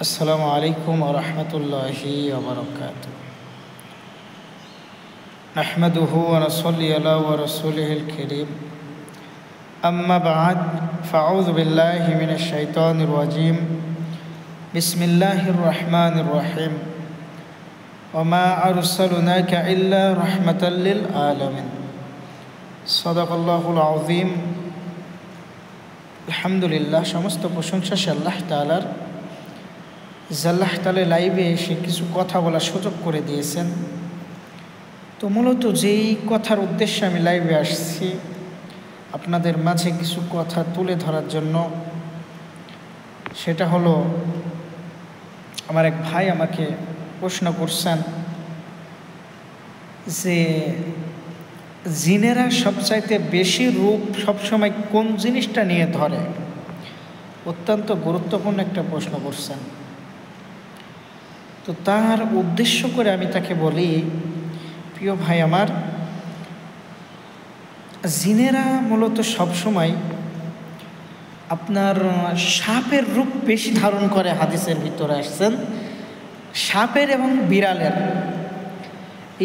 আসসালামু আলাইকুম ওয়া রাহমাতুল্লাহি ওয়া বারাকাতুহু। নাহমাদুহু ওয়া নুসাল্লি আলা রাসূলিহিল কারীম। আম্মা বা'দ, ফাআউযু বিল্লাহি মিনাশ শাইতানির রাজীম। বিসমিল্লাহির রহমানির রহিম। ওয়া মা আরসালনাকা ইল্লা রাহমাতাল লিল আলামিন। সাদাকাল্লাহুল আযীম। আলহামদুলিল্লাহ, সমস্ত প্রশংসা সে আল্লাহ তাআলার। আল্লাহ তাআলা লাইভে এসে কিছু কথা বলার সুযোগ করে দিয়েছেন। তো মূলত যেই কথার উদ্দেশ্যে আমি লাইভে আসছি, আপনাদের মাঝে কিছু কথা তুলে ধরার জন্য, সেটা হলো, আমার এক ভাই আমাকে প্রশ্ন করছেন যে জিনেরা সবচাইতে বেশি রূপ সবসময় কোন জিনিসটা নিয়ে ধরে। অত্যন্ত গুরুত্বপূর্ণ একটা প্রশ্ন করছেন। তো তার উদ্দেশ্য করে আমি তাকে বলি, প্রিয় ভাই আমার, জিনেরা মূলত সবসময় আপনার সাপের রূপ বেশি ধারণ করে। হাদিসের ভিতরে আসছেন সাপের এবং বিড়ালের,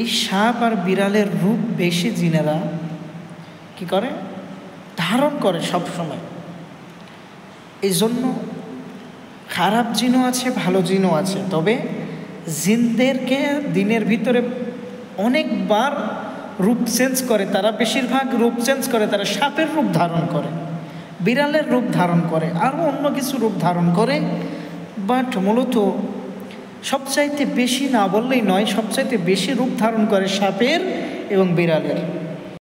এই সাপ আর বিড়ালের রূপ বেশি জিনেরা কি করে, ধারণ করে সবসময়। এই জন্য খারাপ জিনও আছে, ভালো জিনও আছে। তবে জিনদেরকে দিনের ভিতরে অনেকবার রূপ চেঞ্জ করে, তারা বেশিরভাগ রূপ চেঞ্জ করে। তারা সাপের রূপ ধারণ করে, বিড়ালের রূপ ধারণ করে, আরও অন্য কিছু রূপ ধারণ করে। বাট মূলত সবচাইতে বেশি, না বললেই নয়, সবচাইতে বেশি রূপ ধারণ করে সাপের এবং বিড়ালের।